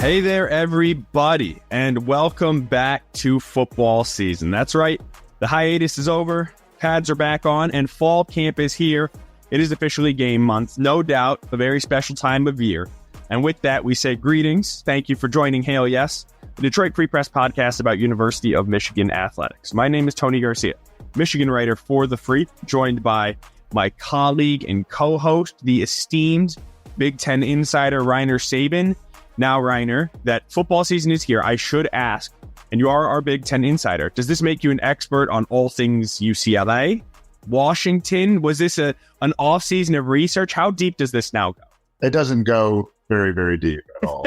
Hey there, everybody, and welcome back to football season. That's right, the hiatus is over, pads are back on, and fall camp is here. It is officially game month, no doubt, a very special time of year. And with that, we say greetings. Thank you for joining Hail Yes, the Detroit Free Press podcast about University of Michigan athletics. My name is Tony Garcia, Michigan writer for The Free, joined by my colleague and co-host, the esteemed Big Ten insider, Reiner Sabin. Now, Reiner, that football season is here. I should ask, and you are our Big Ten insider, does this make you an expert on all things UCLA, Washington? Was this an off-season of research? How deep does this now go? It doesn't go very, very deep at all.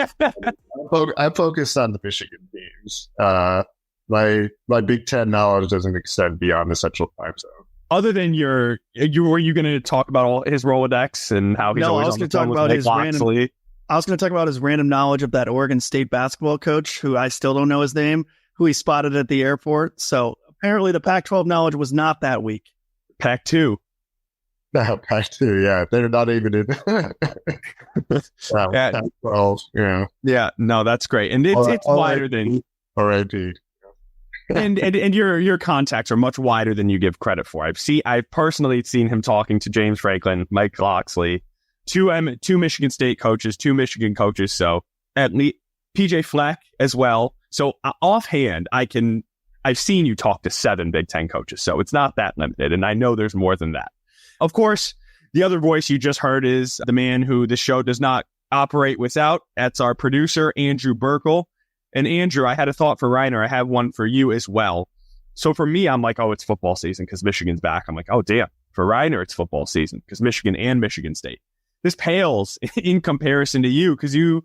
I focus on the Michigan teams. My Big Ten knowledge doesn't extend beyond the Central Time Zone. Other than were you going to talk about all his Rolodex and how he's always on the phone with Mike Loxley? I was going to talk about his random knowledge of that Oregon State basketball coach, who I still don't know his name, who he spotted at the airport. So apparently the Pac-12 knowledge was not that weak. Pac-2. No, Pac-2, yeah. They're not even in. Pac-12, yeah. Yeah, no, that's great. And it's wider than... R.I.P. and your contacts are much wider than you give credit for. I've personally seen him talking to James Franklin, Mike Loxley, two Michigan State coaches, two Michigan coaches, so at least PJ Fleck as well. So offhand, I've seen you talk to 7 Big Ten coaches, so it's not that limited, and I know there's more than that. Of course, the other voice you just heard is the man who the show does not operate without. That's our producer, Andrew Burkle. And Andrew, I had a thought for Reiner. I have one for you as well. So for me, I'm like, oh, it's football season because Michigan's back. I'm like, oh, damn. For Reiner, it's football season because Michigan and Michigan State. This pales in comparison to you because you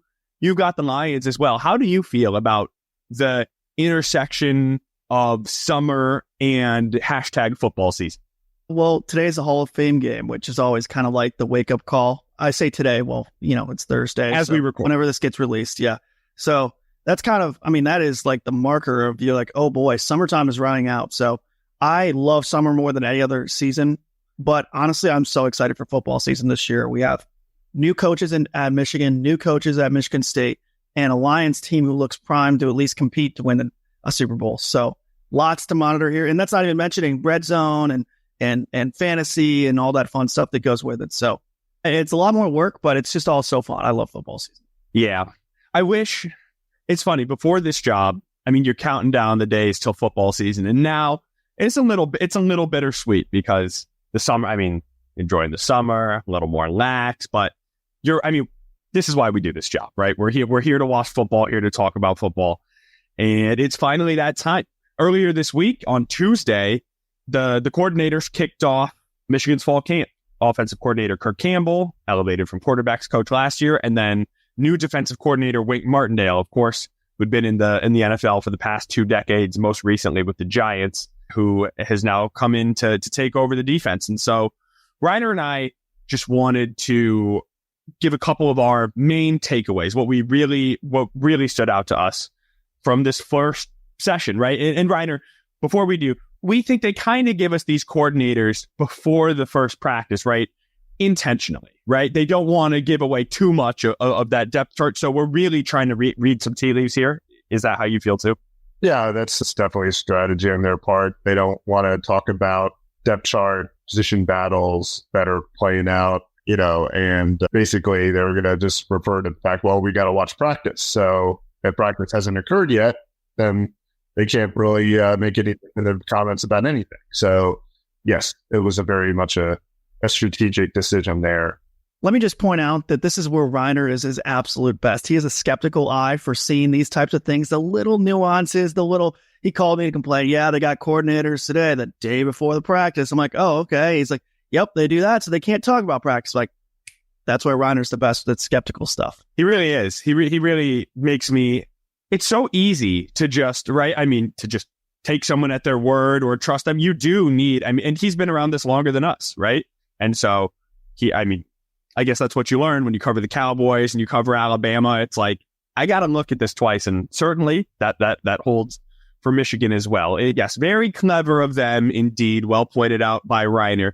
got the Lions as well. How do you feel about the intersection of summer and hashtag football season? Well, today's a Hall of Fame game, which is always kind of like the wake-up call. I say today, well, it's Thursday. As we record. Whenever this gets released, yeah. So that's kind of, that is like the marker of you're like, oh boy, summertime is running out. So I love summer more than any other season. But honestly, I'm so excited for football season this year. We have new coaches at Michigan, new coaches at Michigan State, and a Lions team who looks primed to at least compete to win a Super Bowl. So lots to monitor here. And that's not even mentioning red zone and fantasy and all that fun stuff that goes with it. So it's a lot more work, but it's just all so fun. I love football season. Yeah. I wish... It's funny, before this job, you're counting down the days till football season. And now it's a little bittersweet because the summer, enjoying the summer, a little more lax, but this is why we do this job, right? We're here to watch football, here to talk about football. And it's finally that time. Earlier this week on Tuesday, the coordinators kicked off Michigan's fall camp. Offensive coordinator Kirk Campbell, elevated from quarterbacks coach last year, and then new defensive coordinator Wink Martindale, of course, who'd been in the NFL for the past 2 decades, most recently with the Giants, who has now come in to take over the defense. And so Reiner and I just wanted to give a couple of our main takeaways, what really stood out to us from this first session, right? And Reiner, before we do, we think they kind of give us these coordinators before the first practice, right? Intentionally, right? They don't want to give away too much of that depth chart. So we're really trying to read some tea leaves here. Is that how you feel too? Yeah, that's definitely a strategy on their part. They don't want to talk about depth chart, position battles that are playing out, and basically they're going to just refer to the fact, well, we got to watch practice. So if practice hasn't occurred yet, then they can't really make any comments about anything. So yes, it was very much a strategic decision there. Let me just point out that this is where Reiner is his absolute best. He has a skeptical eye for seeing these types of things, the little nuances, he called me to complain. Yeah, they got coordinators today, the day before the practice. I'm like, oh, okay. He's like, yep, they do that. So they can't talk about practice. Like, that's why Reiner's the best with skeptical stuff. He really is. He really makes me, it's so easy to just, right? To just take someone at their word or trust them. You do need, and he's been around this longer than us, right? And so I guess that's what you learn when you cover the Cowboys and you cover Alabama. It's like, I got to look at this twice. And certainly that holds for Michigan as well. Yes, very clever of them indeed. Well pointed out by Reiner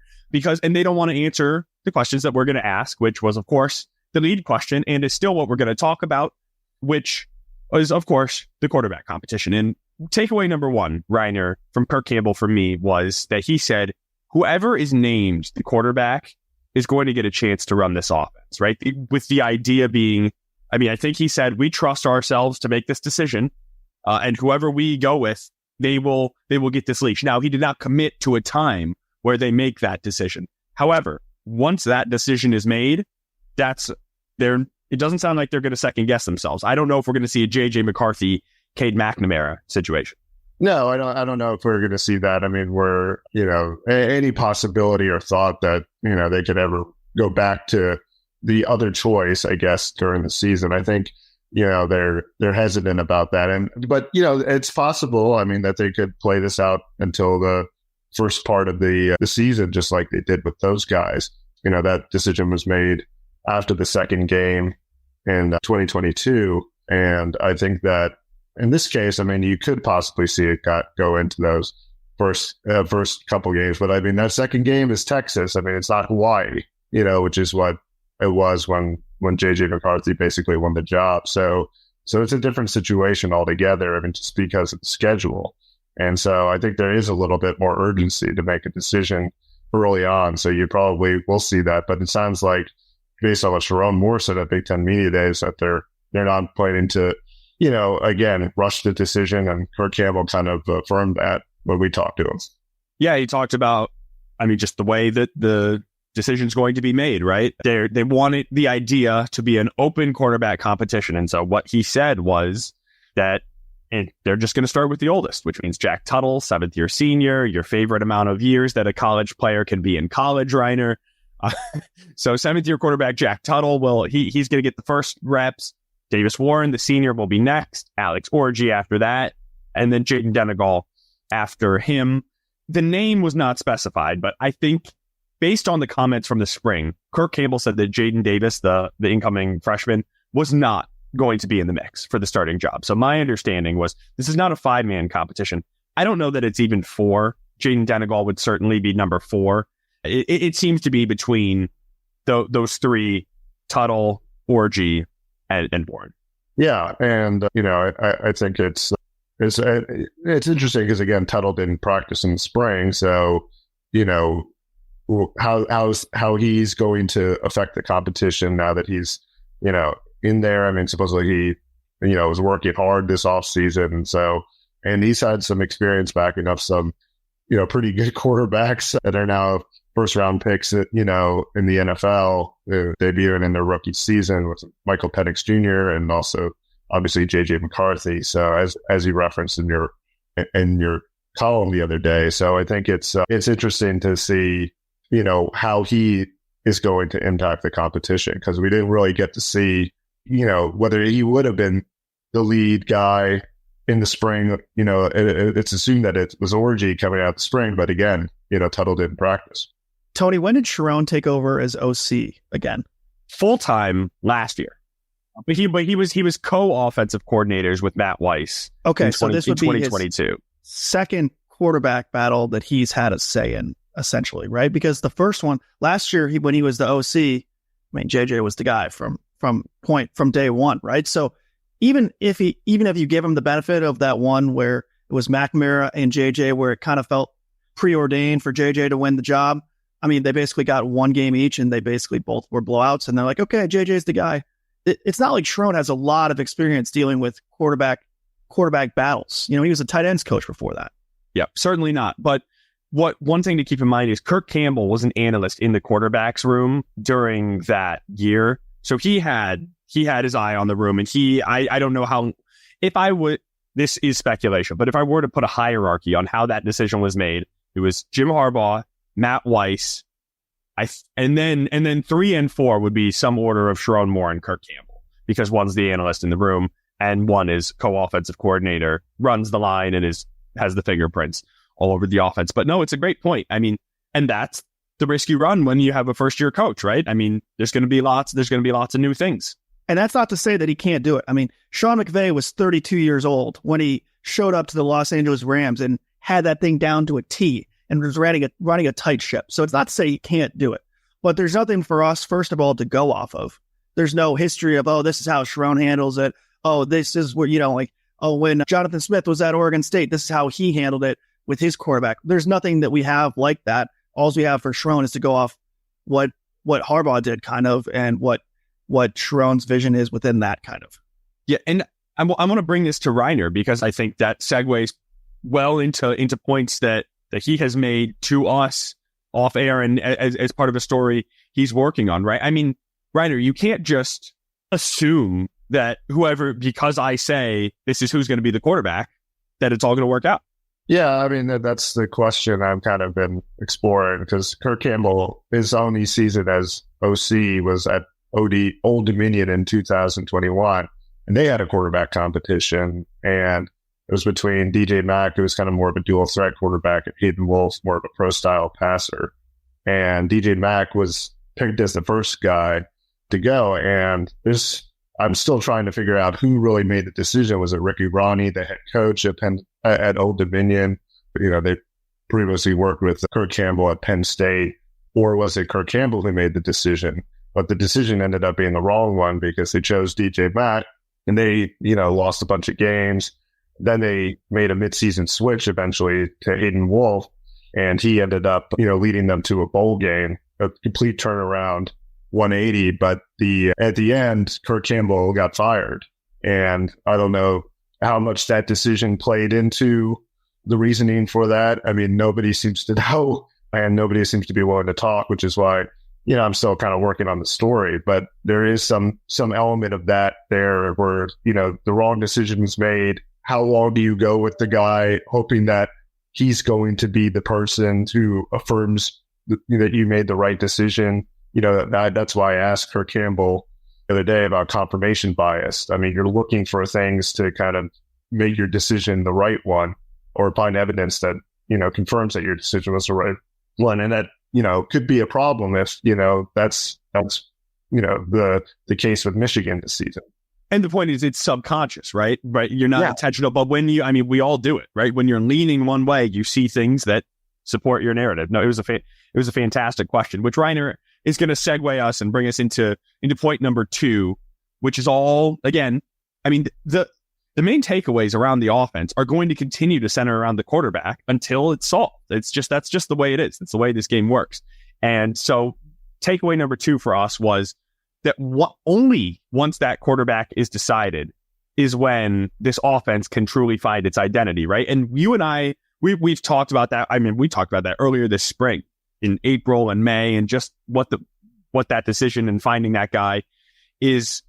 and they don't want to answer the questions that we're going to ask, which was, of course, the lead question and is still what we're going to talk about. which is, of course, the quarterback competition. And takeaway number one, Reiner, from Kirk Campbell for me was that he said, whoever is named the quarterback is going to get a chance to run this offense, right? With the idea being, I mean, I think he said, we trust ourselves to make this decision, and whoever we go with, they will get this leash. Now, he did not commit to a time where they make that decision. However, once that decision is made, it doesn't sound like they're going to second guess themselves. I don't know if we're going to see a JJ McCarthy, Cade McNamara situation. No, I don't know if we're going to see that. I mean, we're, any possibility or thought that, they could ever go back to the other choice, I guess, during the season. I think, they're hesitant about that. But it's possible, I mean, that they could play this out until the first part of the season, just like they did with those guys. That decision was made after the second game in 2022. And I think that in this case, I mean, you could possibly see it go into those first couple games. But I mean, that second game is Texas. I mean, it's not Hawaii, which is what it was when JJ McCarthy basically won the job. So it's a different situation altogether. I mean, just because of the schedule. And so I think there is a little bit more urgency to make a decision early on. So you probably will see that. But it sounds like, based on what Sharon Moore said at Big Ten Media Days, that they're not planning to, again, rush the decision. And Kirk Campbell kind of affirmed that when we talked to him. Yeah, he talked about, I mean, just the way that the decision's going to be made, right? They wanted the idea to be an open quarterback competition. And so what he said was that they're just going to start with the oldest, which means Jack Tuttle, 7th-year senior, your favorite amount of years that a college player can be in college, Reiner. So 7th-year quarterback Jack Tuttle, he's going to get the first reps. Davis Warren, the senior, will be next. Alex Orji after that. And then Jaden Denegal after him. The name was not specified, but I think based on the comments from the spring, Kirk Campbell said that Jaden Davis, the incoming freshman, was not going to be in the mix for the starting job. So my understanding was this is not a 5-man competition. I don't know that it's even 4. Jaden Denegal would certainly be number 4. It seems to be between those 3, Tuttle, Orji, and Warren. Yeah, and I think it's interesting because, again, Tuttle didn't practice in the spring, so how he's going to affect the competition now that he's in there. I mean, supposedly he was working hard this offseason, and he's had some experience backing up some pretty good quarterbacks that are now first-round picks, in the NFL, debuting in their rookie season with Michael Penix Jr. and also obviously JJ McCarthy. So as you referenced in your column the other day, so I think it's interesting to see how he is going to impact the competition, because we didn't really get to see whether he would have been the lead guy in the spring. It's assumed that it was Orji coming out the spring, but again, Tuttle didn't practice. Tony, when did Sharon take over as OC again? Full-time last year. But he was co-offensive coordinators with Matt Weiss. Okay, so this would be 2022. His second quarterback battle that he's had a say in, essentially, right? Because the first one last year, when he was the OC, I mean, JJ was the guy from day one, right? So even if you give him the benefit of that one where it was McNamara and JJ, where it kind of felt preordained for JJ to win the job, I mean, they basically got one game each, and they basically both were blowouts, and they're like, okay, JJ's the guy. It's not like Sharon has a lot of experience dealing with quarterback battles. He was a tight ends coach before that. Yeah, certainly not. But one thing to keep in mind is Kirk Campbell was an analyst in the quarterbacks room during that year. So he had his eye on the room, and I don't know how, this is speculation, but if I were to put a hierarchy on how that decision was made, it was Jim Harbaugh, Matt Weiss, and then 3 and 4 would be some order of Sharon Moore and Kirk Campbell, because one's the analyst in the room and one is co-offensive coordinator, runs the line and has the fingerprints all over the offense. But no, it's a great point. I mean, and that's the risk you run when you have a first-year coach, right? I mean, there's going to be lots of new things. And that's not to say that he can't do it. I mean, Sean McVay was 32 years old when he showed up to the Los Angeles Rams and had that thing down to a T and was running a tight ship. So it's not to say he can't do it, but there's nothing for us, first of all, to go off of. There's no history of, this is how Sharon handles it. oh, this is where, like, oh, when Jonathan Smith was at Oregon State, this is how he handled it with his quarterback. There's nothing that we have like that. All we have for Sherrone is to go off what Harbaugh did kind of, and what Sherrone's vision is within that kind of. Yeah. And I want to bring this to Reiner, because I think that segues well into points that he has made to us off air and as part of a story he's working on, right? I mean, Reiner, you can't just assume that because I say this is who's going to be the quarterback, that it's all going to work out. Yeah, I mean, that's the question I've kind of been exploring, because Kirk Campbell, his only season as OC was at Old Dominion in 2021, and they had a quarterback competition, and it was between DJ Mack, who was kind of more of a dual threat quarterback, and Hayden Wolf, more of a pro style passer. And DJ Mack was picked as the first guy to go. And I'm still trying to figure out who really made the decision. Was it Ricky Ronnie, the head coach at Old Dominion? They previously worked with Kirk Campbell at Penn State, or was it Kirk Campbell who made the decision? But the decision ended up being the wrong one, because they chose DJ Mack, and they, lost a bunch of games. Then they made a midseason switch eventually to Hayden Wolf, and he ended up, leading them to a bowl game, a complete turnaround, 180. But at the end, Kirk Campbell got fired, and I don't know how much that decision played into the reasoning for that. I mean, nobody seems to know, and nobody seems to be willing to talk, which is why, I'm still kind of working on the story. But there is some element of that there where, the wrong decision was made. How long do you go with the guy, hoping that he's going to be the person who affirms that you made the right decision? That's why I asked Kirk Campbell the other day about confirmation bias. I mean, you're looking for things to kind of make your decision the right one, or find evidence that, confirms that your decision was the right one. And that, could be a problem if, that's the case with Michigan this season. And the point is, it's subconscious, right? Right. You're not intentional, but we all do it, right? When you're leaning one way, you see things that support your narrative. No, it was a fantastic question, which Reiner is going to segue us and bring us into point number 2, which is all, again, I mean, the main takeaways around the offense are going to continue to center around the quarterback until it's solved. That's just the way it is. It's the way this game works. And so takeaway number 2 for us was that only once that quarterback is decided is when this offense can truly find its identity, right? And you and I, we've talked about that. I mean, we talked about that earlier this spring in April and May, and just what that decision and finding that guy is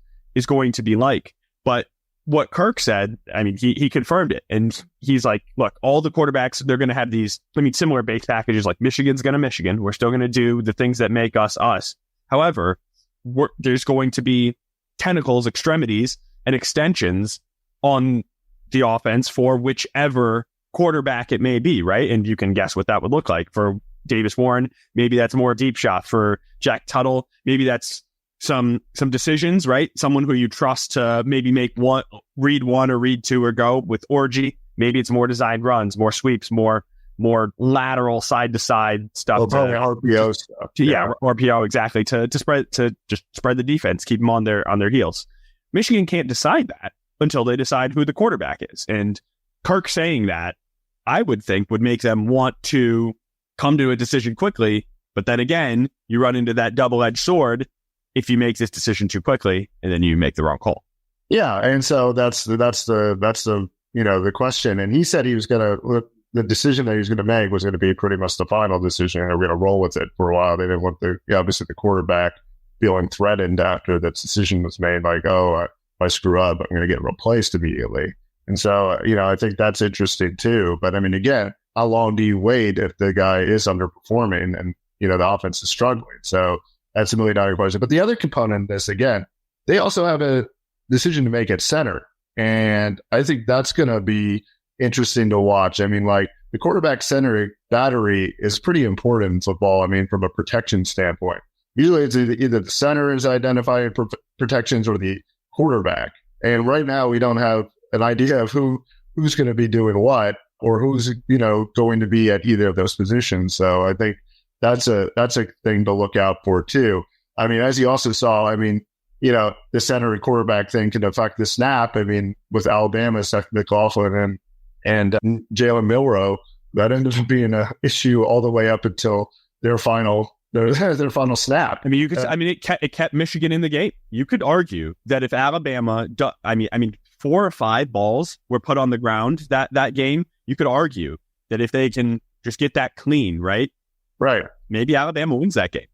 going to be like. But what Kirk said, I mean, he confirmed it, and he's like, look, all the quarterbacks, they're going to have these, similar base packages. Like Michigan's going to Michigan. We're still going to do the things that make us us. However, there's going to be tentacles, extremities, and extensions on the offense for whichever quarterback it may be, right? And you can guess what that would look like. For Davis Warren, maybe that's more deep shot. For Jack Tuttle, maybe that's some decisions, right? Someone who you trust to maybe read one or read two or go. With Orgy, maybe it's more designed runs, more sweeps, more lateral side to side stuff. RPO stuff. RPO, exactly. To just spread the defense, keep them on their heels. Michigan can't decide that until they decide who the quarterback is. And Kirk saying that, I would think, would make them want to come to a decision quickly. But then again, you run into that double-edged sword if you make this decision too quickly, and then you make the wrong call. Yeah, and so that's the question. And he said he was going to, the decision that he was going to make was going to be pretty much the final decision, and we're going to roll with it for a while. They didn't want obviously the quarterback feeling threatened after that decision was made, like, oh, if I screw up, I'm going to get replaced immediately. And so, I think that's interesting too. But I mean, again, how long do you wait if the guy is underperforming and, the offense is struggling? So that's $1 million question. But the other component of this, again, they also have a decision to make at center. And I think that's going to be interesting to watch. I mean, like, the quarterback center battery is pretty important in football. I mean, from a protection standpoint, usually it's either the center is identifying protections or the quarterback. And right now we don't have an idea of who's going to be doing what, or who's, going to be at either of those positions. So I think that's a thing to look out for too. I mean, as you also saw, I mean, the center and quarterback thing can affect the snap. I mean, with Alabama, Seth McLaughlin and Jalen Milroe, that ended up being an issue all the way up until their final snap. I mean, it kept Michigan in the game. You could argue that if Alabama, 4 or 5 balls were put on the ground that game, you could argue that if they can just get that clean, right, maybe Alabama wins that game.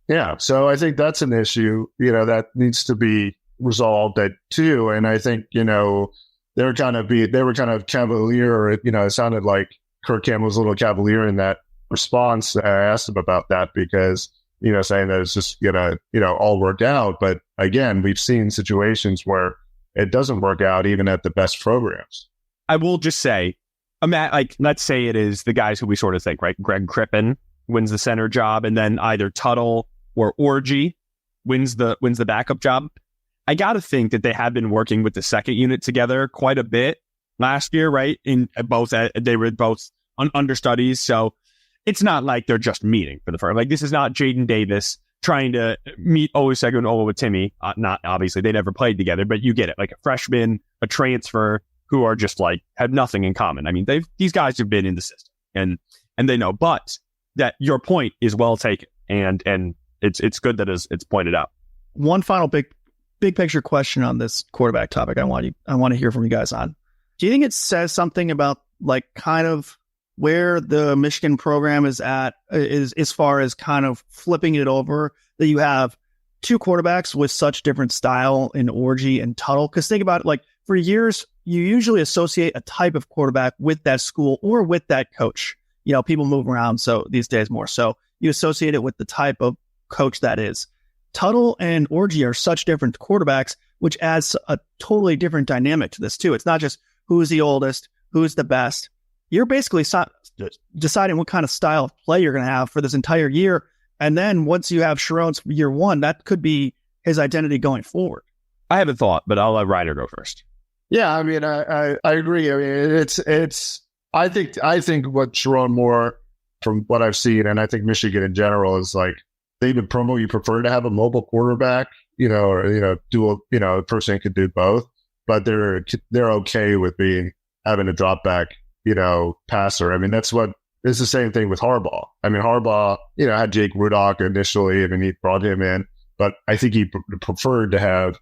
Yeah, so I think that's an issue, that needs to be resolved too. And I think they were kind of cavalier. It sounded like Kirk Campbell was a little cavalier in that response. I asked him about that because saying that it's just gonna all work out. But again, we've seen situations where it doesn't work out even at the best programs. I will just say, let's say it is the guys who we sort of think, right? Greg Crippen wins the center job, and then either Tuttle or Orji wins the backup job. I got to think that they have been working with the second unit together quite a bit last year, right? They were both understudies, so it's not like they're just meeting for the first. Like, this is not Jaden Davis trying to meet Olusegun Oluwatimi. Not obviously, they never played together, but you get it. Like a freshman, a transfer, who are just like have nothing in common. I mean, these guys have been in the system and they know. But that your point is well taken, and it's good that it's pointed out. One final big picture question on this quarterback topic I want to hear from you guys on. Do you think it says something about like kind of where the Michigan program is at is as far as kind of flipping it over, that you have 2 quarterbacks with such different style in Orji and Tuttle? Because think about it, like for years, you usually associate a type of quarterback with that school or with that coach. People move around, so these days more so you associate it with the type of coach that is. Tuttle and Orji are such different quarterbacks, which adds a totally different dynamic to this too. It's not just who's the oldest, who's the best. You're basically deciding what kind of style of play you're going to have for this entire year. And then once you have Sharon's year 1, that could be his identity going forward. I have a thought, but I'll let Ryder go first. Yeah, I mean, I agree. I mean, I think what Sharon Moore, from what I've seen, and I think Michigan in general, is like they've been promo. You prefer to have a mobile quarterback, or dual, a person could do both, but they're okay with having a drop back, passer. I mean, it's the same thing with Harbaugh. I mean, Harbaugh, had Jake Rudock initially, and he brought him in, but I think he preferred to have,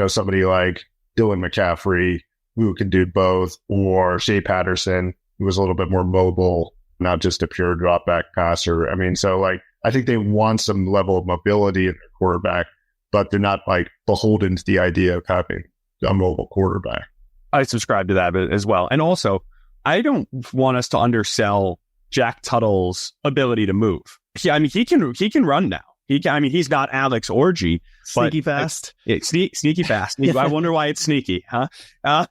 somebody like Dylan McCaffrey who can do both, or Shea Patterson, who was a little bit more mobile, not just a pure drop back passer. I mean, so like, I think they want some level of mobility in their quarterback, but they're not like beholden to the idea of having a mobile quarterback. I subscribe to that as well. And also, I don't want us to undersell Jack Tuttle's ability to move. I mean, he can run now. He's not Alex Orji. Sneaky fast. Sneaky fast. I wonder why it's sneaky, huh?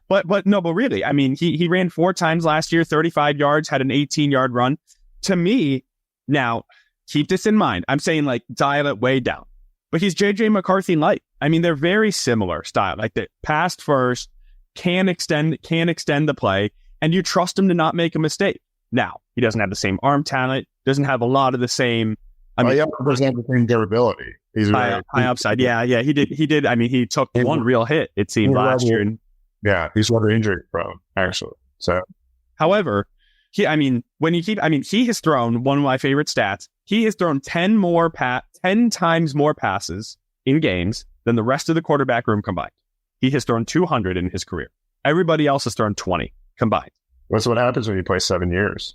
But really, I mean, he ran 4 times last year, 35 yards, had an 18-yard run. To me, now, keep this in mind. I'm saying like dial it way down. But he's JJ McCarthy light. I mean, they're very similar style. Like the pass first, can extend the play, and you trust him to not make a mistake. Now, he doesn't have the same arm talent, doesn't have a lot of the same. He doesn't have the same durability. He's high upside. Yeah, he did. I mean, he took one real hit, it seemed, last year. Yeah, he's rather injury prone, actually. So, however, he has thrown, one of my favorite stats, he has thrown 10 times more passes in games than the rest of the quarterback room combined. He has thrown 200 in his career. Everybody else has thrown 20 combined. That's what happens when you play 7 years.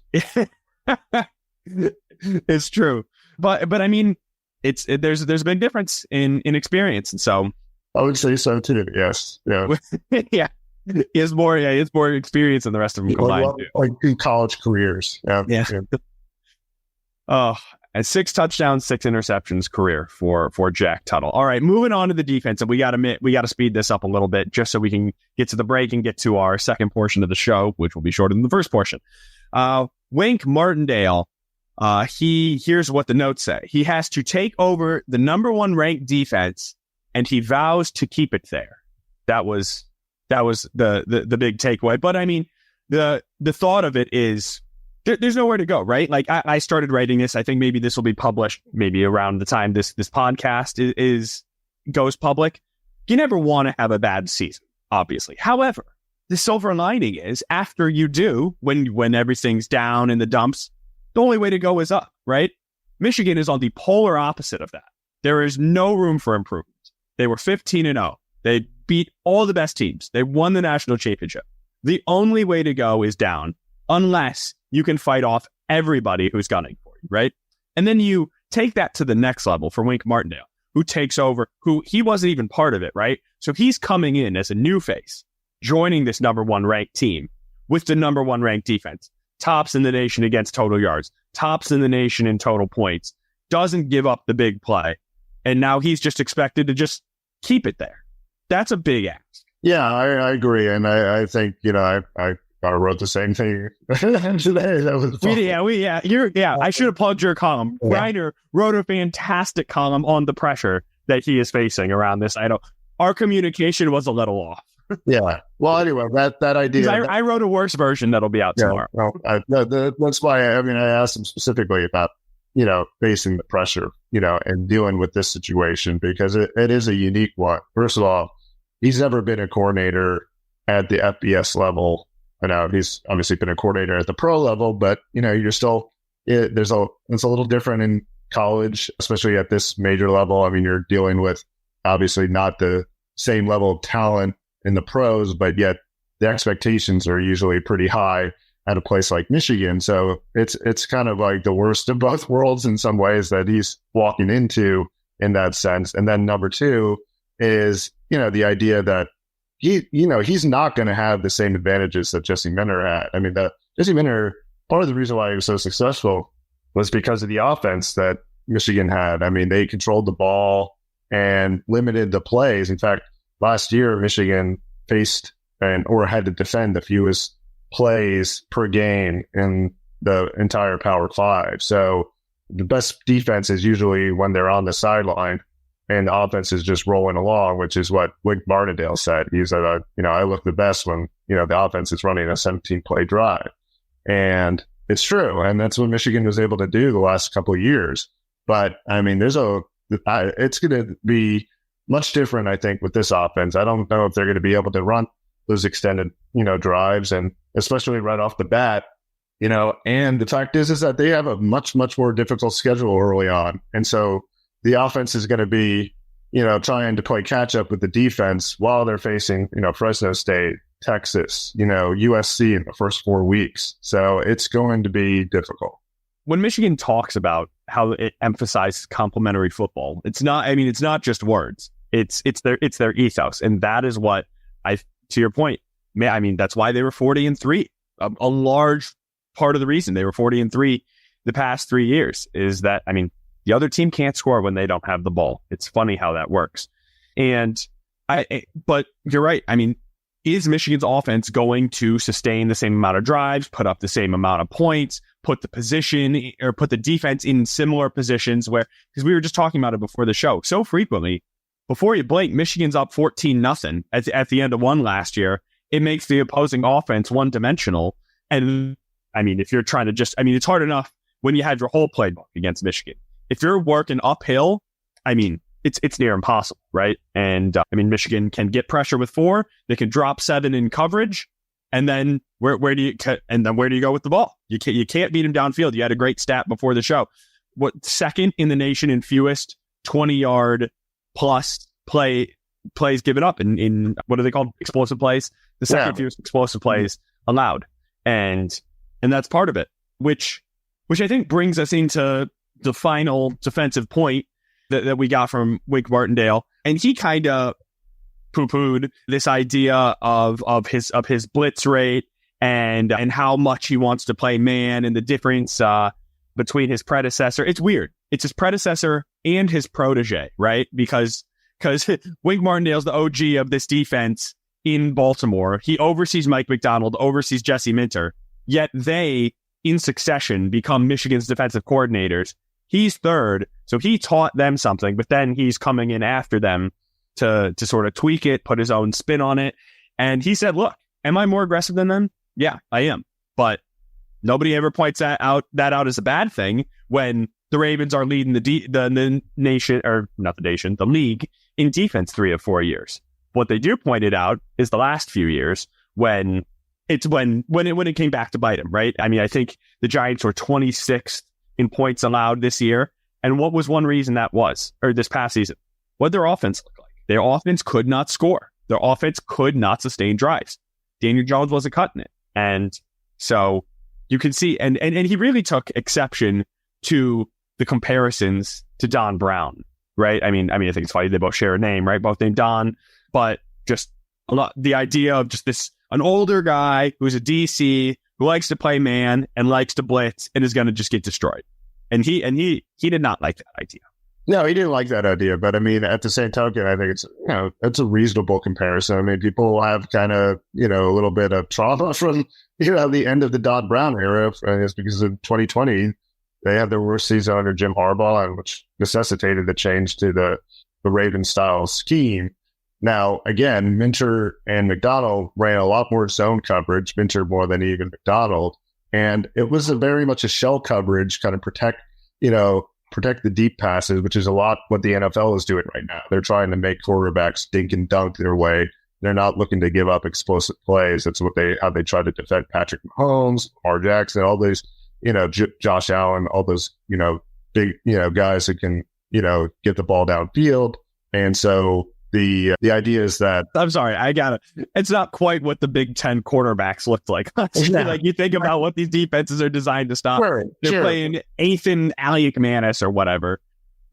It's true. But I mean, there's a big difference in experience, and so I would say so too. Yes, yeah, yeah. He has more experience than the rest of them combined. Like in college careers, yeah. Oh, and 6 touchdowns, 6 interceptions career for Jack Tuttle. All right, moving on to the defense, and we got to speed this up a little bit just so we can get to the break and get to our second portion of the show, which will be shorter than the first portion. Wink Martindale. Here's what the notes say. He has to take over the number 1 ranked defense, and he vows to keep it there. That was the big takeaway. But I mean, the thought of it is there's nowhere to go, right? Like I started writing this. I think maybe this will be published maybe around the time this podcast goes public. you never want to have a bad season, obviously. However, the silver lining is after you do, when everything's down in the dumps, the only way to go is up, right? Michigan is on the polar opposite of that. There is no room for improvement. They were 15-0. They beat all the best teams. They won the national championship. The only way to go is down unless you can fight off everybody who's gunning for you, right? And then you take that to the next level for Wink Martindale, who takes over, who he wasn't even part of it, right? So he's coming in as a new face, joining this number one ranked team with the number one ranked defense, tops in the nation against total yards, tops in the nation in total points, doesn't give up the big play. And now he's just expected to just keep it there. That's a big ask. Yeah, I agree. And I think, I wrote the same thing today. That was fun. I should have plugged your column. Yeah. Reiner wrote a fantastic column on the pressure that he is facing around this. I know our communication was a little off. Yeah. Well, anyway, that idea. I wrote a worse version that'll be out tomorrow. Well, that's why I asked him specifically about, facing the pressure, and dealing with this situation because it is a unique one. First of all, he's never been a coordinator at the FBS level. I know he's obviously been a coordinator at the pro level, but you're still it's a little different in college, especially at this major level. I mean, you're dealing with obviously not the same level of talent in the pros, but yet the expectations are usually pretty high at a place like Michigan. So it's kind of like the worst of both worlds in some ways that he's walking into in that sense. And then number two is, the idea that he's not going to have the same advantages that Jesse Minter had. I mean, Jesse Minter, part of the reason why he was so successful was because of the offense that Michigan had. I mean, they controlled the ball and limited the plays. In fact, last year, Michigan faced or had to defend the fewest plays per game in the entire Power Five. So the best defense is usually when they're on the sideline and the offense is just rolling along, which is what Wink Martindale said. He said, I look the best when, the offense is running a 17-play drive. And it's true. And that's what Michigan was able to do the last couple of years. But, I mean, it's going to be much different, I think, with this offense. I don't know if they're going to be able to run those extended, drives, and especially right off the bat, and the fact is that they have a much, much more difficult schedule early on. And so the offense is going to be, trying to play catch up with the defense while they're facing, Fresno State, Texas, USC in the first 4 weeks. So it's going to be difficult. When Michigan talks about how it emphasizes complementary football, it's not just words. It's their ethos. And that is what to your point, that's why they were 40-3. A large part of the reason they were 40-3 the past 3 years is that, the other team can't score when they don't have the ball. It's funny how that works. But you're right. Is Michigan's offense going to sustain the same amount of drives, put up the same amount of points, put the defense in similar positions because we were just talking about it before the show. So frequently, before you blink, Michigan's up 14-0 at the end of one last year. It makes the opposing offense one-dimensional. And, if you're trying to it's hard enough when you had your whole playbook against Michigan. If you're working uphill, it's near impossible, right? And, Michigan can get pressure with 4. They can drop 7 in coverage. And then where do you go with the ball? You can't beat them downfield. You had a great stat before the show. What, second in the nation in fewest 20-yard plus plays given up in what are they called? Explosive plays. The second fewest explosive plays allowed, and that's part of it. Which I think brings us into the final defensive point that we got from Wink Martindale, and he kind of poo-pooed this idea of his blitz rate and how much he wants to play man and the difference between his predecessor. It's weird. It's his predecessor and his protege, right? Because Wink Martindale's the OG of this defense in Baltimore. He oversees Mike McDonald, oversees Jesse Minter, yet they, in succession, become Michigan's defensive coordinators. He's third, so he taught them something, but then he's coming in after them to sort of tweak it, put his own spin on it. And he said, look, am I more aggressive than them? Yeah, I am. But nobody ever points that out as a bad thing when the Ravens are leading the nation, or not the nation, the league in defense 3 of 4 years. What they do point it out is the last few years when it came back to bite them, right? I mean, I think the Giants were 26th in points allowed this year. And what was one reason that was, or this past season? What their offense looked like. Their offense could not score. Their offense could not sustain drives. Daniel Jones wasn't cutting it. And so you can see, and he really took exception to the comparisons to Don Brown, right? I mean, I think it's funny they both share a name, right? Both named Don, but just a lot, the idea of just an older guy who's a DC who likes to play man and likes to blitz and is going to just get destroyed. And he did not like that idea. No, he didn't like that idea. But I mean, at the same token, I think it's a reasonable comparison. I mean, people have kind of, a little bit of trauma from, the end of the Don Brown era. And it's because in 2020, they had their worst season under Jim Harbaugh, and which necessitated the change to the Raven style scheme. Now, again, Minter and McDonald ran a lot more zone coverage, Minter more than even McDonald. And it was very much a shell coverage, kind of protect the deep passes, which is a lot what the NFL is doing right now. They're trying to make quarterbacks dink and dunk their way. They're not looking to give up explosive plays. That's how they try to defend Patrick Mahomes, Lamar Jackson, all those, Josh Allen, all those, big, guys who can, get the ball downfield. And so the idea is that, I'm sorry, it's not quite what the Big Ten quarterbacks looked like. Like you think about what these defenses are designed to stop. Sure, They're playing Ethan Aliakmanis or whatever.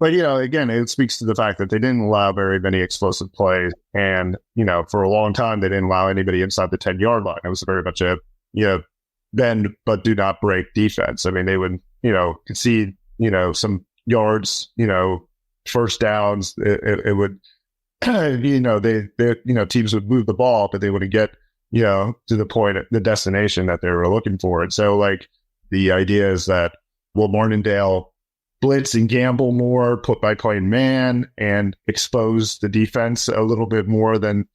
But, again, it speaks to the fact that they didn't allow very many explosive plays. And, for a long time, they didn't allow anybody inside the 10-yard line. It was very much a, bend but do not break defense. I mean, they would, concede, some yards, first downs. It would, teams would move the ball, but they wouldn't get, to the point, the destination that they were looking for. And so, the idea is that, will Martindale blitz and gamble more by playing man and expose the defense a little bit more than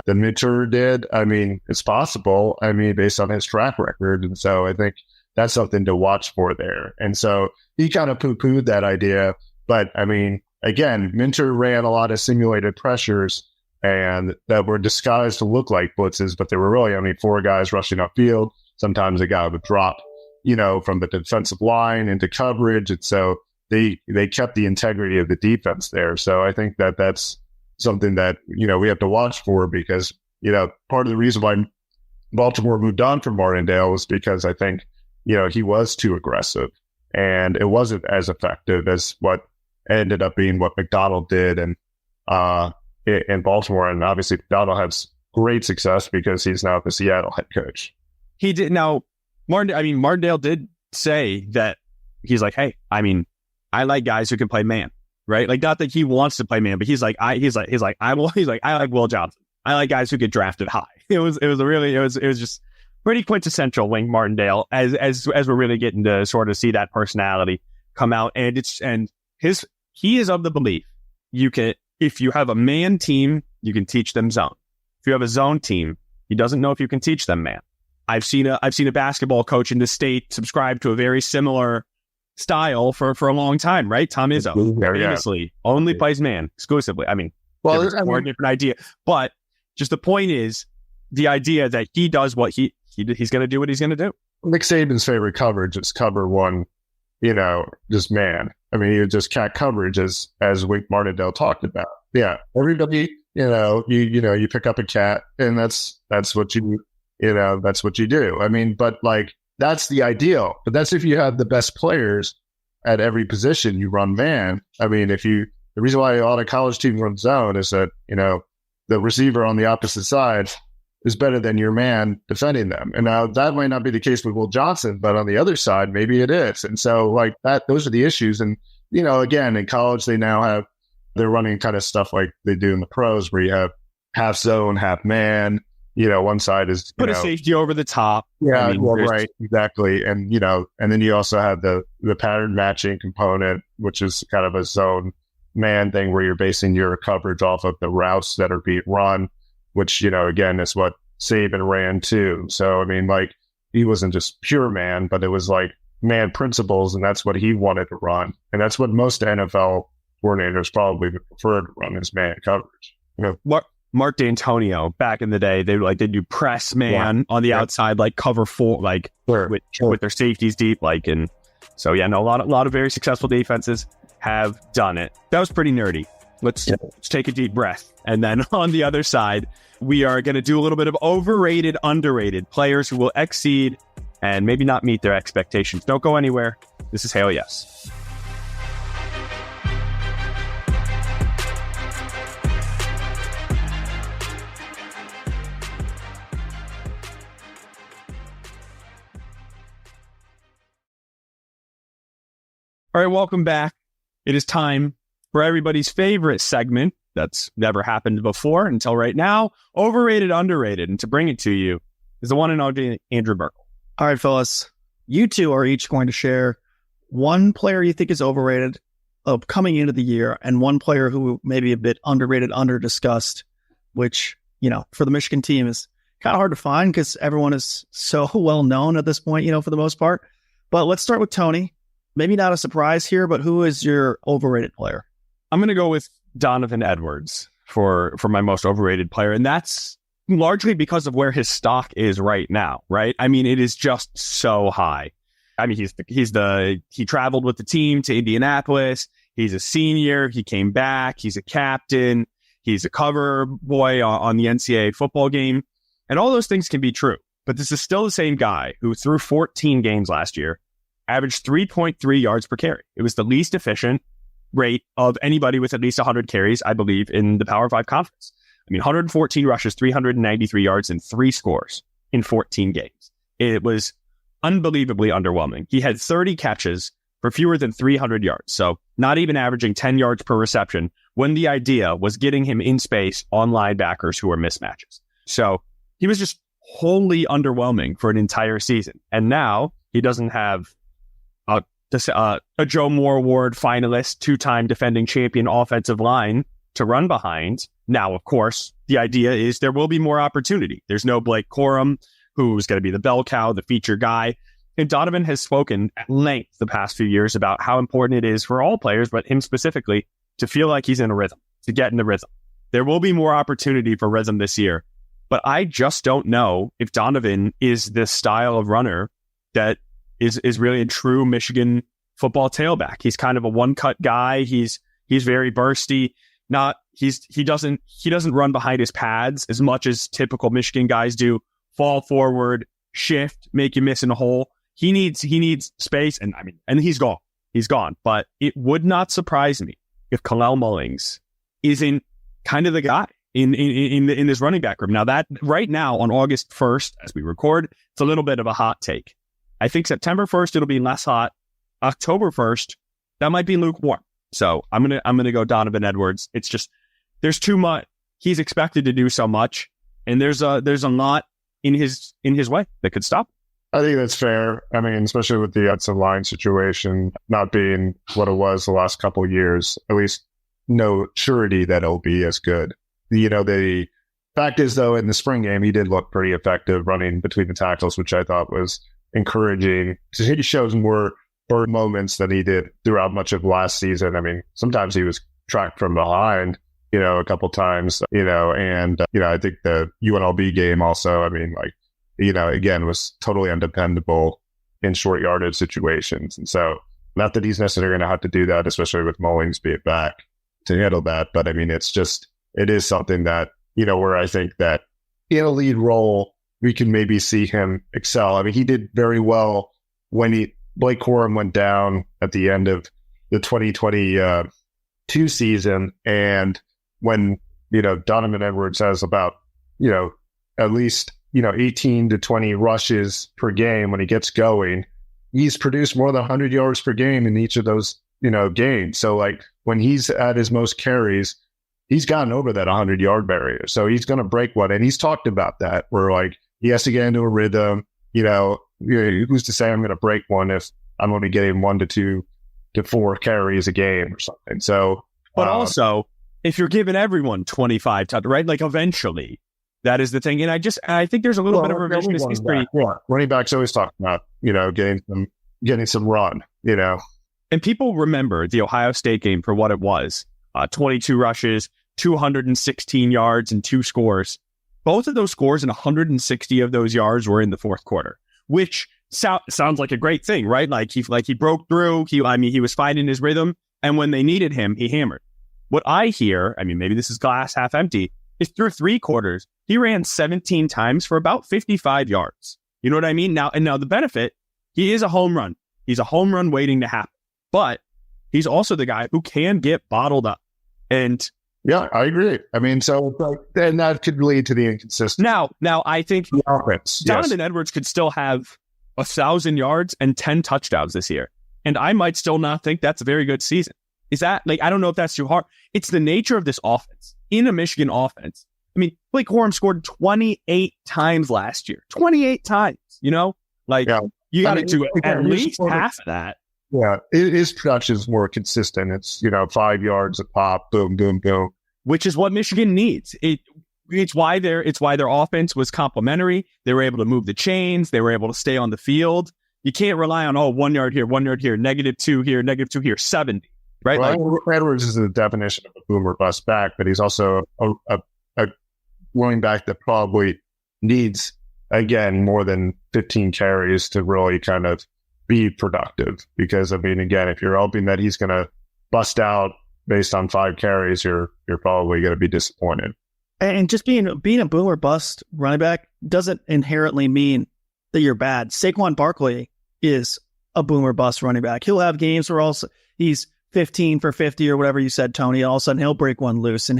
Minter did? I mean, it's possible. I mean, based on his track record. And so I think that's something to watch for there. And so he kind of poo-pooed that idea. But I mean, again, Minter ran a lot of simulated pressures and that were disguised to look like blitzes, but there were really only 4 guys rushing upfield. Sometimes a guy would drop, from the defensive line into coverage. And so they kept the integrity of the defense there. So I think that that's something that, we have to watch for because, part of the reason why Baltimore moved on from Martindale was because I think, he was too aggressive and it wasn't as effective as what ended up being what McDonald did in Baltimore. And obviously McDonald has great success because he's now the Seattle head coach. He did. Now, Martindale did say that he's like, hey, I like guys who can play man, right? Like, not that he wants to play man, but he's like, I like Will Johnson. I like guys who get drafted high. It was just pretty quintessential Wink Martindale as we're really getting to sort of see that personality come out. And he is of the belief if you have a man team, you can teach them zone. If you have a zone team, he doesn't know if you can teach them man. I've seen a basketball coach in the state subscribe to a very similar style for a long time, right? Tom Izzo famously only plays man exclusively. More different idea, but just the point is the idea that he does what he's going to do what he's going to do. Nick Saban's favorite coverage is cover one, just man. He would just cat coverage as Wink Martindale talked about. Yeah, everybody, you pick up a cat, and that's what you. That's what you do. But that's the ideal. But that's if you have the best players at every position, you run man. The reason why a lot of college teams run zone is that, the receiver on the opposite side is better than your man defending them. And now that might not be the case with Will Johnson, but on the other side, maybe it is. And so those are the issues. And, again, in college, they're running kind of stuff like they do in the pros where you have half zone, half man. One side is put a safety over the top. Yeah, right, exactly. And and then you also have the pattern matching component, which is kind of a zone man thing where you're basing your coverage off of the routes that are being run, which again is what Saban ran too. So he wasn't just pure man, but it was man principles, and that's what he wanted to run, and that's what most NFL coordinators probably would prefer to run his man coverage. Mark D'Antonio back in the day, they do press man on the outside, like cover four, like with their safeties deep, like, and so a lot of very successful defenses have done it. That was pretty nerdy. Let's take a deep breath, and then on the other side, we are going to do a little bit of overrated, underrated players who will exceed and maybe not meet their expectations. Don't go anywhere. This is Hail Yes. All right, welcome back. It is time for everybody's favorite segment that's never happened before until right now, overrated, underrated. And to bring it to you is the one and only Andrew Burkle. All right, fellas. You two are each going to share one player you think is overrated coming into the year and one player who may be a bit underrated, under-discussed, which, for the Michigan team is kind of hard to find because everyone is so well known at this point, for the most part. But let's start with Tony. Maybe not a surprise here, but who is your overrated player? I'm going to go with Donovan Edwards for my most overrated player. And that's largely because of where his stock is right now, right? I mean, it is just so high. I mean, he traveled with the team to Indianapolis. He's a senior. He came back. He's a captain. He's a cover boy on the NCAA football game. And all those things can be true. But this is still the same guy who threw 14 games last year, averaged 3.3 yards per carry. It was the least efficient rate of anybody with at least 100 carries, I believe, in the Power 5 conference. I mean, 114 rushes, 393 yards, and 3 scores in 14 games. It was unbelievably underwhelming. He had 30 catches for fewer than 300 yards, so not even averaging 10 yards per reception when the idea was getting him in space on linebackers who were mismatches. So he was just wholly underwhelming for an entire season. And now he doesn't have a Joe Moore Award finalist, 2-time defending champion offensive line to run behind. Now, of course, the idea is there will be more opportunity. There's no Blake Corum, who's going to be the bell cow, the feature guy. And Donovan has spoken at length the past few years about how important it is for all players, but him specifically, to feel like he's in a rhythm, to get in the rhythm. There will be more opportunity for rhythm this year, but I just don't know if Donovan is this style of runner that is really a true Michigan football tailback. He's kind of a one-cut guy. He's very bursty. He doesn't run behind his pads as much as typical Michigan guys do. Fall forward, shift, make you miss in a hole. He needs space, and he's gone. He's gone. But it would not surprise me if Kalel Mullings isn't kind of the guy in this running back room. Now that right now on August 1st, as we record, it's a little bit of a hot take. I think September 1st it'll be less hot. October 1st, that might be lukewarm. So I'm gonna go Donovan Edwards. It's just there's too much. He's expected to do so much, and there's a lot in his way that could stop him. I think that's fair. I mean, especially with the outside line situation not being what it was the last couple of years, at least no surety that it'll be as good. The fact is, though, in the spring game, he did look pretty effective running between the tackles, which I thought was encouraging. He shows more moments than he did throughout much of last season. I mean, sometimes he was tracked from behind, a couple times, and I think the UNLV game also, again, was totally undependable in short yardage situations. And so not that he's necessarily going to have to do that, especially with Mullings being back to handle that. But I mean, it is something that, where I think that in a lead role, we can maybe see him excel. I mean, he did very well when Blake Corum went down at the end of the 2022 season. And when, Donovan Edwards has about, at least, 18 to 20 rushes per game when he gets going, he's produced more than 100 yards per game in each of those, games. So like when he's at his most carries, he's gotten over that 100-yard barrier. So he's going to break one. And he's talked about that where like he has to get into a rhythm, who's to say I'm going to break one if I'm only getting 1 to 2 to 4 carries a game or something. So, but also if you're giving everyone 25 touchdowns, right? Like eventually that is the thing. And I think there's a little bit of revisionist history. Running backs always talk about, getting some run, And people remember the Ohio State game for what it was. 22 rushes, 216 yards, and 2 scores. Both of those scores and 160 of those yards were in the fourth quarter, which sounds like a great thing, right? Like he broke through. He was finding his rhythm, and when they needed him, he hammered. What I hear, I mean, maybe this is glass half empty, is through 3 quarters, he ran 17 times for about 55 yards. You know what I mean? Now the benefit, he is a home run. He's a home run waiting to happen, but he's also the guy who can get bottled up. And yeah, I agree. I mean, so then that could lead to the inconsistency. Now I think the offense, Donovan Edwards could still have 1,000 yards and 10 touchdowns this year. And I might still not think that's a very good season. Is that, like, I don't know if that's too hard. It's the nature of this offense. In a Michigan offense, I mean, Blake Corum scored 28 times last year. 28 times, you know? Like, you got to do at least half of that. Yeah, his production is more consistent. It's, 5 yards a pop, boom, boom, boom. Which is what Michigan needs. It's why their offense was complementary. They were able to move the chains. They were able to stay on the field. You can't rely on, 1 yard here, -2 here, -2 here, 70. Right? Well, Edwards is the definition of a boomer bust back, but he's also a running back that probably needs, again, more than 15 carries to really kind of be productive. Because, I mean, again, if you're hoping that he's going to bust out based on 5 carries, you're probably going to be disappointed. And just being a boomer bust running back doesn't inherently mean that you're bad. Saquon Barkley is a boomer bust running back. He'll have games where he's 15 for 50 or whatever you said, Tony. All of a sudden he'll break one loose and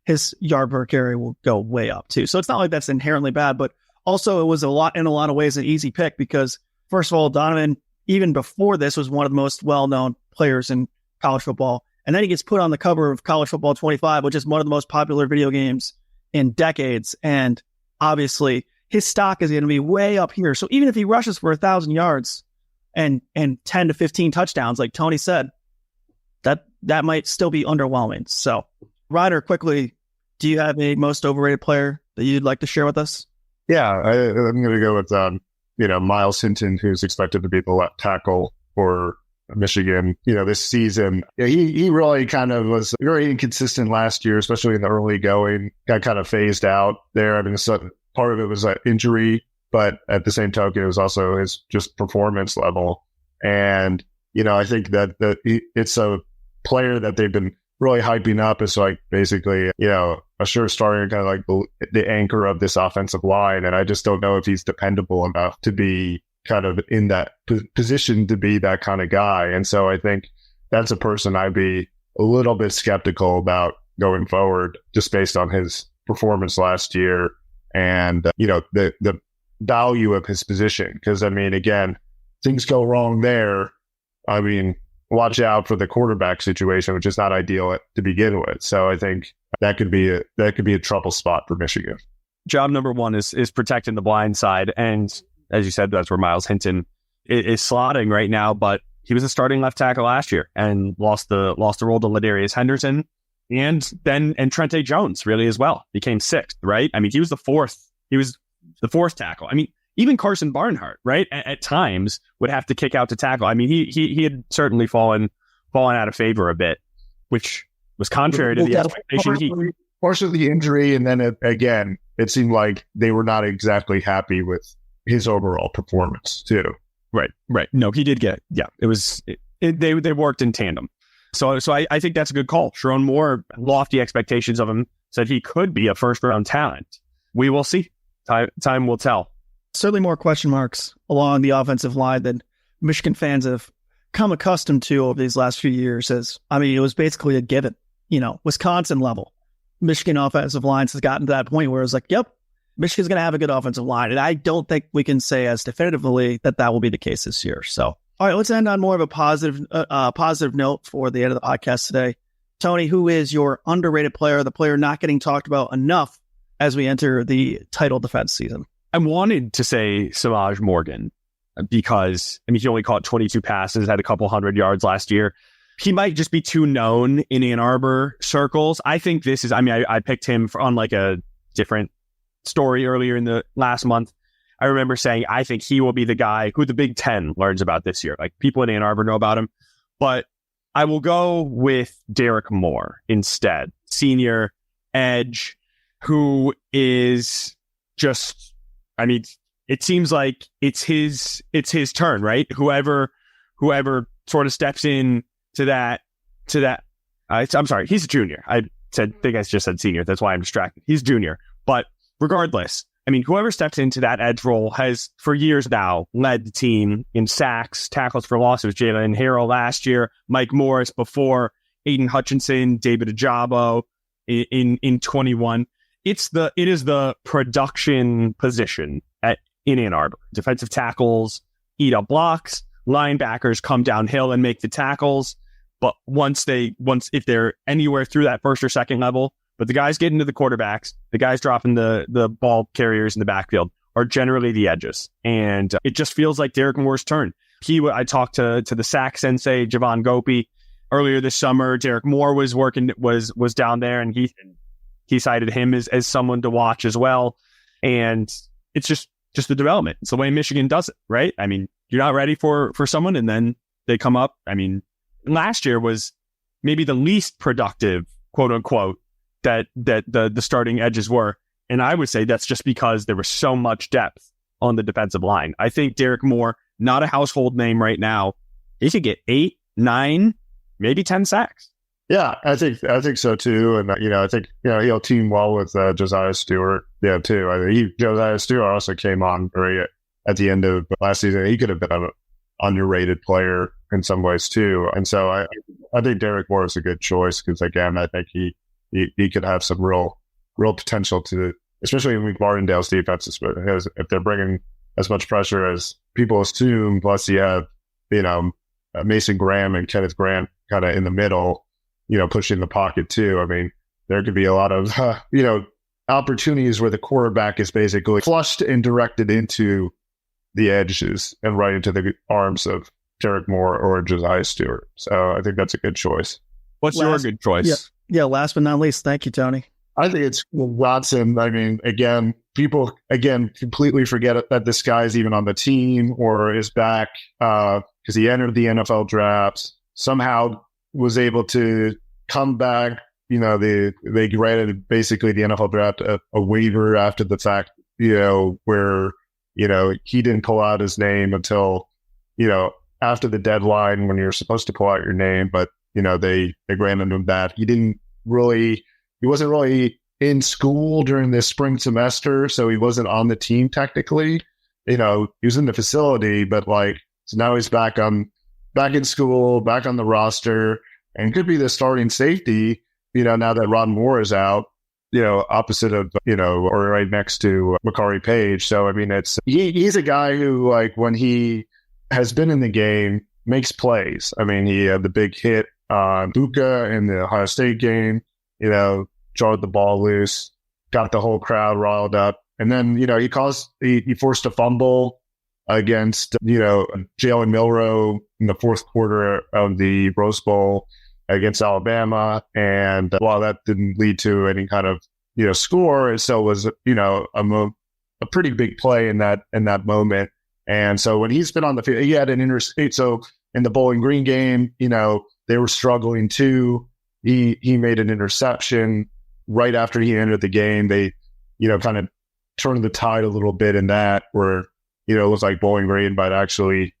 his yard per carry will go way up too. So it's not like that's inherently bad, but also it was in a lot of ways an easy pick because, first of all, Donovan, even before this, was one of the most well-known players in college football. And then he gets put on the cover of College Football 25, which is one of the most popular video games in decades. And obviously his stock is going to be way up here. So even if he rushes for 1,000 yards and 10 to 15 touchdowns, like Tony said, that might still be underwhelming. So, Ryder, quickly, do you have a most overrated player that you'd like to share with us? Yeah, I'm going to go with, Miles Hinton, who's expected to be the left tackle for Michigan, this season. Yeah, he really kind of was very inconsistent last year, especially in the early going, got kind of phased out there. I mean, part of it was an injury, but at the same token, it was also his just performance level. And, I think that it's a player that they've been really hyping up as like basically, a sure starter, kind of like the anchor of this offensive line. And I just don't know if he's dependable enough to be kind of in that position to be that kind of guy. And so I think that's a person I'd be a little bit skeptical about going forward just based on his performance last year and, the value of his position. Because, I mean, again, things go wrong there. I mean, watch out for the quarterback situation, which is not ideal to begin with. So I think that could be a trouble spot for Michigan. Job number one is protecting the blind side. And as you said, that's where Miles Hinton is slotting right now, but he was a starting left tackle last year and lost the role to Ladarius Henderson and Trente Jones really as well. Became 6th, right? I mean, he was the fourth tackle. I mean, even Carson Barnhart, right, at times would have to kick out to tackle. I mean, he had certainly fallen out of favor a bit, which was contrary to the expectation. Partially the injury, and then again, it seemed like they were not exactly happy with his overall performance too. Right. No, he did get, they worked in tandem. So I think that's a good call. Sharon Moore, lofty expectations of him, said he could be a first round talent. We will see. Time will tell. Certainly more question marks along the offensive line than Michigan fans have come accustomed to over these last few years. It was basically a given, Wisconsin level. Michigan offensive lines has gotten to that point where it's like, yep, Michigan's going to have a good offensive line. And I don't think we can say as definitively that will be the case this year. So, all right, let's end on more of a positive note for the end of the podcast today. Tony, who is your underrated player, the player not getting talked about enough as we enter the title defense season? I wanted to say Samaj Morgan because, he only caught 22 passes, had a couple 100 yards last year. He might just be too known in Ann Arbor circles. I think this is, I picked him on like a different story earlier in the last month. I remember saying, I think he will be the guy who the Big Ten learns about this year. Like people in Ann Arbor know about him. but I will go with Derek Moore instead, senior edge, who is just, I mean, it seems like it's his turn, right? Whoever sort of steps in to that. I'm sorry, he's a junior. I think I just said senior. That's why I'm distracted. He's junior, but regardless, I mean, whoever steps into that edge role has for years now led the team in sacks, tackles for loss. It was Jalen Harrell last year, Mike Morris before, Aiden Hutchinson, David Ajabo in 21. It is the production position in Ann Arbor. Defensive tackles eat up blocks, linebackers come downhill and make the tackles. But if they're anywhere through that first or second level, but the guys getting to the quarterbacks, the guys dropping the ball carriers in the backfield are generally the edges. And it just feels like Derek Moore's turn. I talked to the sack sensei, Javon Gopi, earlier this summer. Derek Moore was down there, and he cited him as someone to watch as well. And it's just the development. It's the way Michigan does it, right? I mean, you're not ready for someone, and then they come up. I mean, last year was maybe the least productive, quote unquote, that the starting edges were. And I would say that's just because there was so much depth on the defensive line. I think Derek Moore, not a household name right now, he could get 8, 9, maybe 10 sacks. Yeah, I think so too. And, I think, he'll team well with Josiah Stewart, too. I think Josiah Stewart also came on very at the end of last season. He could have been an underrated player in some ways too. And so I think Derek Moore is a good choice because, again, I think he could have some real potential to, especially in Wink Martindale's defenses. But if they're bringing as much pressure as people assume, plus you have, Mason Graham and Kenneth Grant kind of in the middle, pushing the pocket too. I mean, there could be a lot of, opportunities where the quarterback is basically flushed and directed into the edges and right into the arms of Derek Moore or Josiah Stewart. So I think that's a good choice. What's your good choice? Yeah, last but not least, thank you, Tony. I think it's Watson. I mean, people completely forget that this guy's even on the team or is back because he entered the NFL draft, somehow was able to come back. They granted basically the NFL draft a waiver after the fact, where, he didn't pull out his name until, after the deadline when you're supposed to pull out your name. But, they granted him that. He wasn't really in school during this spring semester, so he wasn't on the team technically. He was in the facility, but so now he's back in school, back on the roster, and could be the starting safety, now that Ron Moore is out, opposite of, or right next to Makari Page. So, I mean, he's a guy who, when he has been in the game, makes plays. I mean, he had the big hit on Buka in the Ohio State game, jarred the ball loose, got the whole crowd riled up. And then, he forced a fumble against, Jalen Milroe in the fourth quarter of the Rose Bowl against Alabama. And while that didn't lead to any kind of, score, it still was, a pretty big play in that moment. And so when he's been on the field, he had an interception. So in the Bowling Green game, they were struggling too. He made an interception right after he entered the game. They, kind of turned the tide a little bit in that where, it looks like Bowling Green might actually,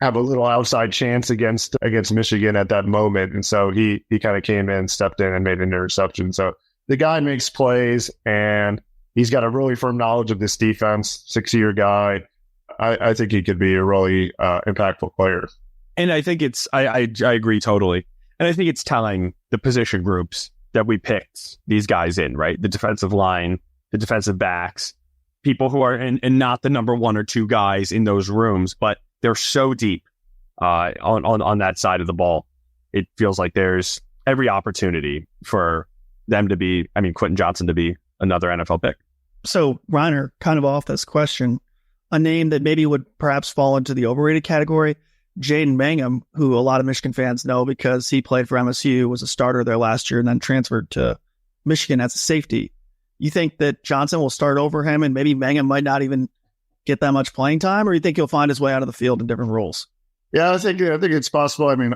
have a little outside chance against Michigan at that moment. And so he kind of came in, stepped in and made an interception. So the guy makes plays and he's got a really firm knowledge of this defense, 6-year guy. I think he could be a really impactful player. And I think I agree totally. And I think it's telling the position groups that we picked these guys in, right? The defensive line, the defensive backs, people who are and not the number 1 or 2 guys in those rooms, but they're so deep on that side of the ball. It feels like there's every opportunity for them to be, Quentin Johnson to be another NFL pick. So, Reiner, kind of off this question, a name that maybe would perhaps fall into the overrated category, Jaden Mangham, who a lot of Michigan fans know because he played for MSU, was a starter there last year, and then transferred to Michigan as a safety. You think that Johnson will start over him and maybe Mangham might not even get that much playing time, or you think he'll find his way out of the field in different roles? Yeah, I think it's possible. I mean,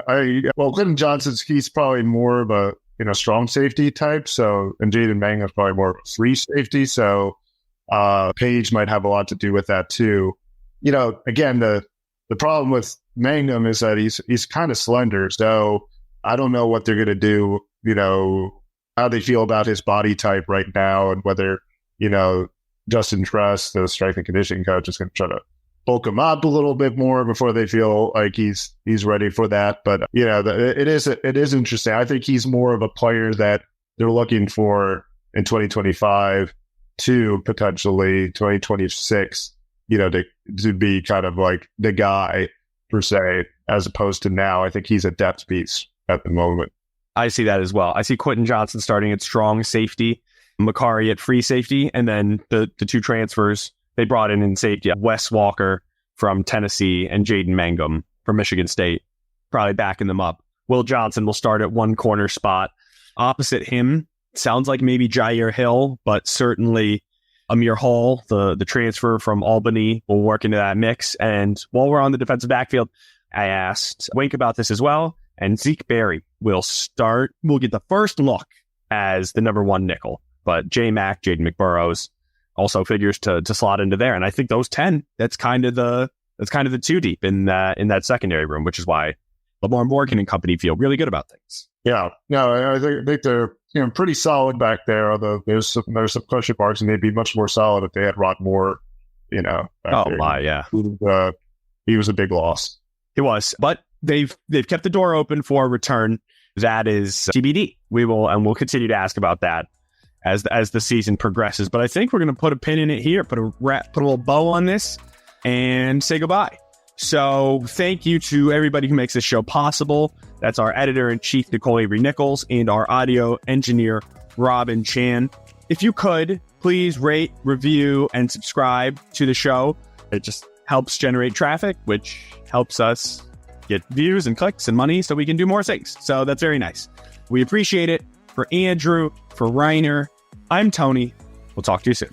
Quentin Johnson's, he's probably more of a strong safety type. So, and Jaden Mangum's probably more of a free safety. So, Page might have a lot to do with that too. Again, the problem with Mangum is that he's kind of slender. So I don't know what they're going to do. How they feel about his body type right now, and whether Justin Truss, the strength and conditioning coach, is going to try to bulk him up a little bit more before they feel like he's ready for that. But it is interesting. I think he's more of a player that they're looking for in 2025 to potentially 2026. To be kind of like the guy per se, as opposed to now. I think he's a depth piece at the moment. I see that as well. I see Quentin Johnson starting at strong safety, Makari at free safety, and then the two transfers they brought in safety, Wes Walker from Tennessee and Jaden Mangum from Michigan State, probably backing them up. Will Johnson will start at one corner spot. Opposite him, sounds like maybe Jair Hill, but certainly Amir Hall, the transfer from Albany, will work into that mix. And while we're on the defensive backfield, I asked Wink about this as well, and Zeke Berry will get the first look as the number one nickel. But J-Mac, Jaden McBurrows, also figures to slot into there. And I think those 10, that's kind of the two deep in that secondary room, which is why Lamar Morgan and company feel really good about things. Yeah. No, I think they're pretty solid back there, although there's some question marks, and they'd be much more solid if they had Rod Moore, back there. Yeah. He was a big loss. He was. But they've kept the door open for a return. That is TBD. We'll continue to ask about that as the season progresses. But I think we're going to put a pin in it here, put a little bow on this, and say goodbye. So thank you to everybody who makes this show possible. That's our editor-in-chief, Nicole Avery Nichols, and our audio engineer, Robin Chan. If you could, please rate, review, and subscribe to the show. It just helps generate traffic, which helps us get views and clicks and money so we can do more things. So that's very nice. We appreciate it. For Andrew, for Reiner, I'm Tony. We'll talk to you soon.